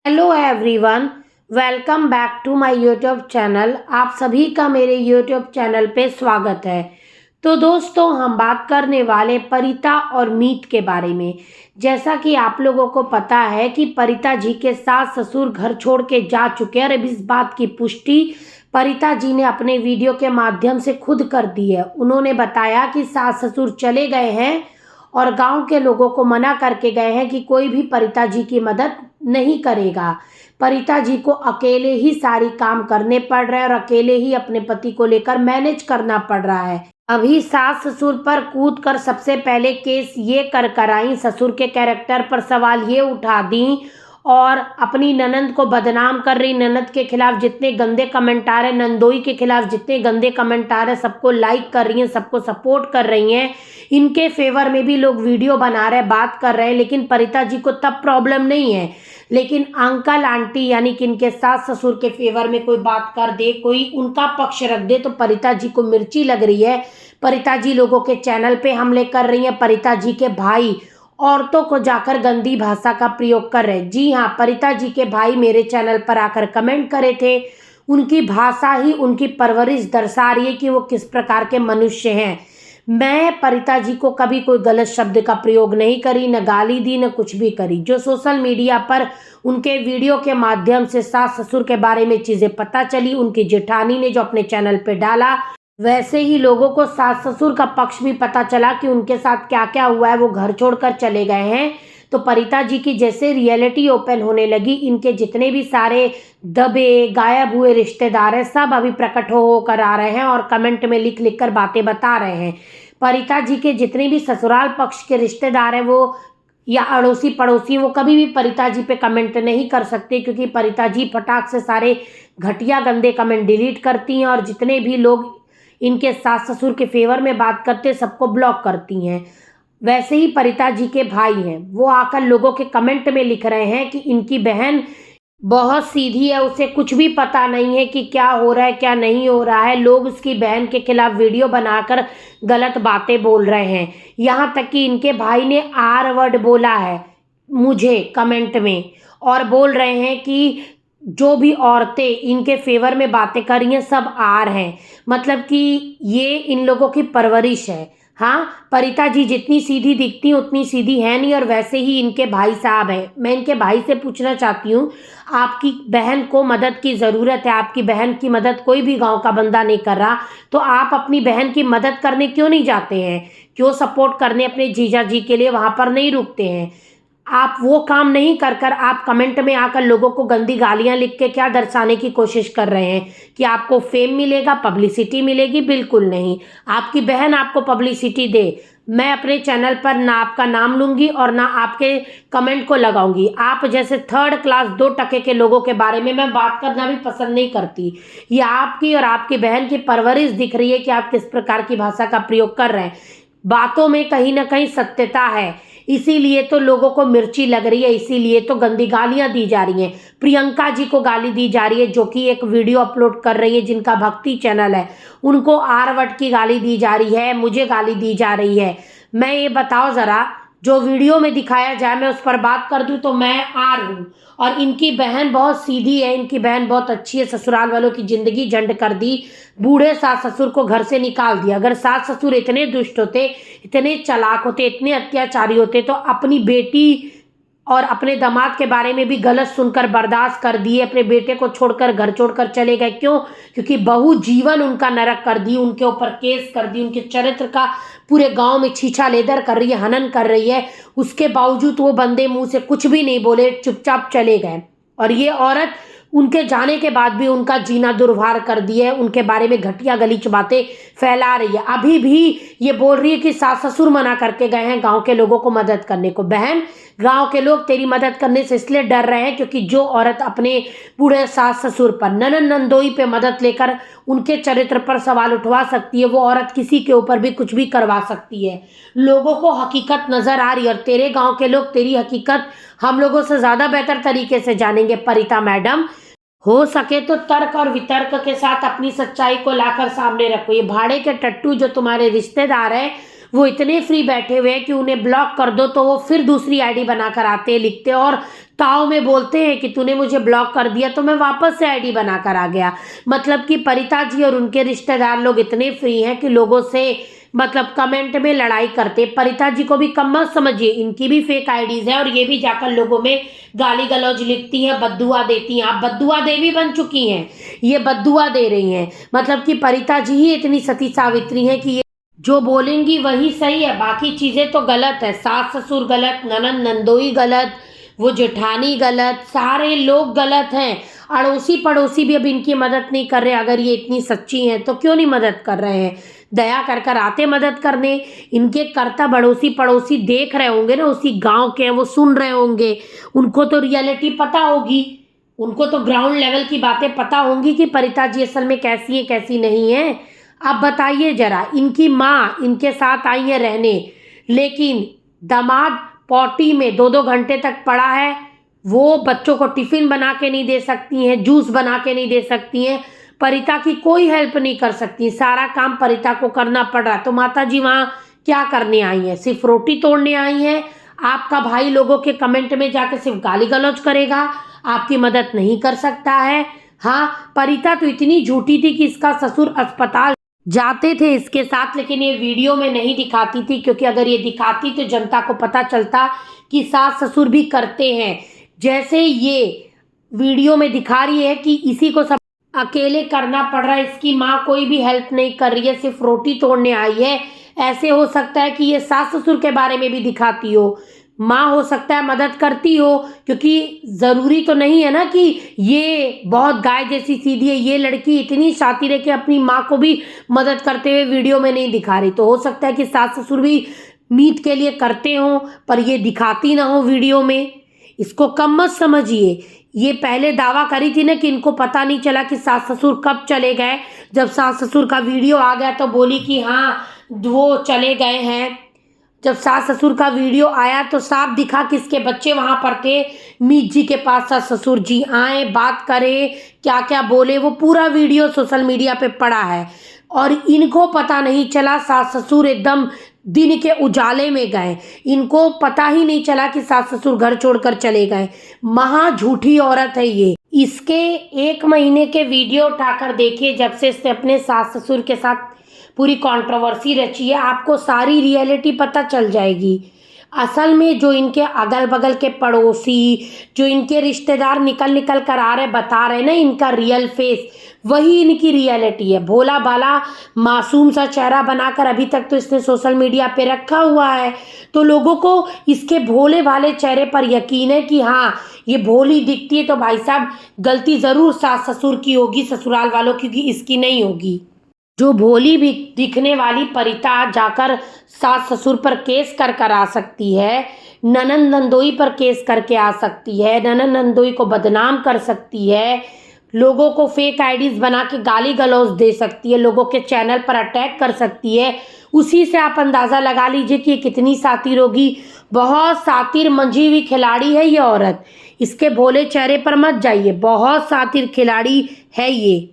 Hello everyone, welcome back to my YouTube channel. आप सभी का मेरे यूट्यूब चैनल पे स्वागत है। तो दोस्तों, हम बात करने वाले परिता और मीत के बारे में। जैसा कि आप लोगों को पता है कि परिता जी के सास ससुर घर छोड़ के जा चुके हैं और अब इस बात की पुष्टि परिता जी ने अपने वीडियो के माध्यम से खुद कर दी है। उन्होंने बताया कि सास ससुर चले गए हैं और गांव के लोगों को मना करके गए हैं कि कोई भी परिता जी की मदद नहीं करेगा। परिता जी को अकेले ही सारी काम करने पड़ रहे हैं और अकेले ही अपने पति को लेकर मैनेज करना पड़ रहा है। अभी सास ससुर पर कूद कर सबसे पहले केस ये कर आई, ससुर के कैरेक्टर पर सवाल ये उठा दी और अपनी ननंद को बदनाम कर रही। ननंद के खिलाफ जितने गंदे कमेंट आ रहे, नंदोई के खिलाफ जितने गंदे कमेंट आ रहे, सबको लाइक कर रही हैं, सबको सपोर्ट कर रही हैं। इनके फेवर में भी लोग वीडियो बना रहे हैं, बात कर रहे हैं, लेकिन परिता जी को तब प्रॉब्लम नहीं है। लेकिन अंकल आंटी यानी कि इनके सास ससुर के फेवर में कोई बात कर दे, कोई उनका पक्ष रख दे, तो परिता जी को मिर्ची लग रही है। परिता जी लोगों के चैनल पे हमले कर रही हैं। परिता जी के भाई औरतों को जाकर गंदी भाषा का प्रयोग कर रहे। जी हाँ, परिता जी के भाई मेरे चैनल पर आकर कमेंट करे थे। उनकी भाषा ही उनकी परवरिश दर्शा रही है कि वो किस प्रकार के मनुष्य हैं। मैं परिता जी को कभी कोई गलत शब्द का प्रयोग नहीं करी, न गाली दी, न कुछ भी करी। जो सोशल मीडिया पर उनके वीडियो के माध्यम से सास ससुर के बारे में चीजें पता चली, उनकी जेठानी ने जो अपने चैनल पे डाला, वैसे ही लोगों को सास ससुर का पक्ष भी पता चला कि उनके साथ क्या क्या हुआ है। वो घर छोड़कर चले गए हैं। तो परिता जी की जैसे रियलिटी ओपन होने लगी, इनके जितने भी सारे दबे गायब हुए रिश्तेदार हैं, सब अभी प्रकट होकर आ रहे हैं और कमेंट में लिख लिख कर बातें बता रहे हैं। परिता जी के जितने भी ससुराल पक्ष के रिश्तेदार हैं वो या अड़ोसी पड़ोसी, वो कभी भी परिता जी पे कमेंट नहीं कर सकते, क्योंकि परिता जी फटाक से सारे घटिया गंदे कमेंट डिलीट करती हैं और जितने भी लोग इनके सास ससुर के फेवर में बात करते सबको ब्लॉक करती हैं। वैसे ही परिता जी के भाई हैं, वो आकर लोगों के कमेंट में लिख रहे हैं कि इनकी बहन बहुत सीधी है, उसे कुछ भी पता नहीं है कि क्या हो रहा है क्या नहीं हो रहा है। लोग उसकी बहन के खिलाफ वीडियो बनाकर गलत बातें बोल रहे हैं। यहाँ तक कि इनके भाई ने आर वर्ड बोला है मुझे कमेंट में और बोल रहे हैं कि जो भी औरतें इनके फेवर में बातें कर रही हैं सब आर हैं। मतलब कि ये इन लोगों की परवरिश है। हाँ, परिता जी जितनी सीधी दिखती हैं उतनी सीधी है नहीं। और वैसे ही इनके भाई साहब हैं। मैं इनके भाई से पूछना चाहती हूँ, आपकी बहन को मदद की ज़रूरत है, आपकी बहन की मदद कोई भी गांव का बंदा नहीं कर रहा, तो आप अपनी बहन की मदद करने क्यों नहीं जाते हैं? क्यों सपोर्ट करने अपने जीजा जी के लिए वहाँ पर नहीं रुकते हैं? आप वो काम नहीं कर कर आप कमेंट में आकर लोगों को गंदी गालियां लिख के क्या दर्शाने की कोशिश कर रहे हैं कि आपको फेम मिलेगा, पब्लिसिटी मिलेगी? बिल्कुल नहीं। आपकी बहन आपको पब्लिसिटी दे, मैं अपने चैनल पर ना आपका नाम लूंगी और ना आपके कमेंट को लगाऊंगी। आप जैसे थर्ड क्लास 2 टके के लोगों के बारे में मैं बात करना भी पसंद नहीं करती। ये आपकी और आपकी बहन की परवरिश दिख रही है कि आप किस प्रकार की भाषा का प्रयोग कर रहे हैं। बातों में कहीं ना कहीं सत्यता है, इसीलिए तो लोगों को मिर्ची लग रही है, इसीलिए तो गंदी गालियां दी जा रही हैं। प्रियंका जी को गाली दी जा रही है, जो कि एक वीडियो अपलोड कर रही है, जिनका भक्ति चैनल है, उनको आर वर्ड की गाली दी जा रही है, मुझे गाली दी जा रही है। मैं ये बताओ जरा, जो वीडियो में दिखाया जाए मैं उस पर बात कर दूं तो मैं आर हूँ। और इनकी बहन बहुत सीधी है, इनकी बहन बहुत अच्छी है, ससुराल वालों की जिंदगी झंड कर दी, बूढ़े सास ससुर को घर से निकाल दिया। अगर सास ससुर इतने दुष्ट होते, इतने चालाक होते, इतने अत्याचारी होते, तो अपनी बेटी और अपने दामाद के बारे में भी गलत सुनकर बर्दाश्त कर दिए, अपने बेटे को छोड़कर घर छोड़कर चले गए। क्यों? क्योंकि बहू जीवन उनका नरक कर दी, उनके ऊपर केस कर दी, उनके चरित्र का पूरे गांव में छीछा लेदर कर रही है, हनन कर रही है। उसके बावजूद वो बंदे मुंह से कुछ भी नहीं बोले, चुपचाप चले गए। और ये औरत उनके जाने के बाद भी उनका जीना दुर्भार कर दिए, उनके बारे में घटिया गलीच बातें फैला रही है। अभी भी ये बोल रही है कि सास ससुर मना करके गए हैं गांव के लोगों को मदद करने को। बहन, गांव के लोग तेरी मदद करने से इसलिए डर रहे हैं क्योंकि जो औरत अपने बूढ़े सास ससुर पर, ननन नंदोई पे मदद लेकर उनके चरित्र पर सवाल उठवा सकती है, वो औरत किसी के ऊपर भी कुछ भी करवा सकती है। लोगों को हकीकत नजर आ रही है और तेरे गांव के लोग तेरी हकीकत हम लोगों से ज्यादा बेहतर तरीके से जानेंगे। परिता मैडम, हो सके तो तर्क और वितर्क के साथ अपनी सच्चाई को लाकर सामने रखो। ये भाड़े के टट्टू जो तुम्हारे रिश्तेदार हैं, वो इतने फ्री बैठे हुए हैं कि उन्हें ब्लॉक कर दो तो वो फिर दूसरी आईडी बनाकर आते, लिखते और ताव में बोलते हैं कि तूने मुझे ब्लॉक कर दिया तो मैं वापस से आईडी बनाकर आ गया। मतलब कि परिता जी और उनके रिश्तेदार लोग इतने फ्री हैं कि लोगों से मतलब कमेंट में लड़ाई करते। परिता जी को भी कम मत समझिए, इनकी भी फेक आईडीज है और ये भी जाकर लोगों में गाली गलौज लिखती हैं, बद्दुआ देती हैं। आप बद्दुआ देवी बन चुकी हैं, ये बद्दुआ दे रही हैं। मतलब कि परिता जी ही इतनी सती सावित्री हैं कि ये जो बोलेंगी वही सही है, बाकी चीजें तो गलत है। सास ससुर गलत, ननंद नंदोई गलत, वो जेठानी गलत, सारे लोग गलत हैं। अड़ोसी पड़ोसी भी अब इनकी मदद नहीं कर रहे। अगर ये इतनी सच्ची हैं तो क्यों नहीं मदद कर रहे हैं? दया कर कर आते मदद करने। इनके कर्तव्य अड़ोसी पड़ोसी देख रहे होंगे ना, उसी गांव के हैं, वो सुन रहे होंगे, उनको तो रियलिटी पता होगी, उनको तो ग्राउंड लेवल की बातें पता होंगी कि परिता जी असल में कैसी है कैसी नहीं है। अब बताइए जरा, इनकी माँ इनके साथ आई है रहने, लेकिन दामाद पॉटी में 2-2 घंटे तक पड़ा है। वो बच्चों को टिफिन बना के नहीं दे सकती हैं, जूस बना के नहीं दे सकती हैं, परिता की कोई हेल्प नहीं कर सकती, सारा काम परिता को करना पड़ रहा है। तो माता जी वहाँ क्या करने आई हैं? सिर्फ रोटी तोड़ने आई हैं? आपका भाई लोगों के कमेंट में जाके सिर्फ गाली गलौज करेगा, आपकी मदद नहीं कर सकता है। हाँ, परिता तो इतनी झूठी थी कि इसका ससुर अस्पताल जाते थे इसके साथ, लेकिन ये वीडियो में नहीं दिखाती थी, क्योंकि अगर ये दिखाती तो जनता को पता चलता कि सास ससुर भी करते हैं। जैसे ये वीडियो में दिखा रही है कि इसी को सब अकेले करना पड़ रहा है, इसकी माँ कोई भी हेल्प नहीं कर रही है, सिर्फ रोटी तोड़ने आई है। ऐसे हो सकता है कि ये सास ससुर के बारे में भी दिखाती हो, माँ हो सकता है मदद करती हो, क्योंकि ज़रूरी तो नहीं है ना कि ये बहुत गाय जैसी सीधी है। ये लड़की इतनी शातिर है कि अपनी माँ को भी मदद करते हुए वीडियो में नहीं दिखा रही। तो हो सकता है कि सास ससुर भी मीत के लिए करते हो, पर ये दिखाती ना हो वीडियो में। इसको कम मत समझिए। ये पहले दावा करी थी ना कि इनको पता नहीं चला कि सास ससुर कब चले गए। जब सास ससुर का वीडियो आ गया तो बोली कि हाँ वो चले गए हैं। जब सास ससुर का वीडियो आया तो साफ दिखा कि इसके बच्चे वहां पर थे। मीत जी के पास सास ससुर जी आए, बात करे, क्या क्या बोले, वो पूरा वीडियो सोशल मीडिया पे पड़ा है। और इनको पता नहीं चला, सास ससुर एकदम दिन के उजाले में गए, इनको पता ही नहीं चला कि सास ससुर घर छोड़कर चले गए। महा झूठी औरत है ये। इसके 1 महीने के वीडियो उठाकर देखिए, जब से इसने अपने सास ससुर के साथ पूरी कंट्रोवर्सी रची है, आपको सारी रियलिटी पता चल जाएगी। असल में जो इनके अगल बगल के पड़ोसी, जो इनके रिश्तेदार निकल निकल कर आ रहे बता रहे ना इनका रियल फेस, वही इनकी रियलिटी है। भोला भाला मासूम सा चेहरा बनाकर अभी तक तो इसने सोशल मीडिया पे रखा हुआ है, तो लोगों को इसके भोले भाले चेहरे पर यकीन है कि हाँ ये भोली दिखती है तो भाई साहब गलती ज़रूर सास ससुर की होगी, ससुराल वालों की, क्योंकि इसकी नहीं होगी। जो भोली भी दिखने वाली परिता जाकर सास ससुर पर केस कर आ सकती है, ननंद नंदोई पर केस करके आ सकती है, ननंद नंदोई को बदनाम कर सकती है, लोगों को फेक आईडीज बना के गाली गलौज दे सकती है, लोगों के चैनल पर अटैक कर सकती है। उसी से आप अंदाज़ा लगा लीजिए कि ये कितनी सातिर होगी। बहुत सातिर मंझी हुई खिलाड़ी है ये औरत। इसके भोले चेहरे पर मत जाइए, बहुत सातिर खिलाड़ी है ये।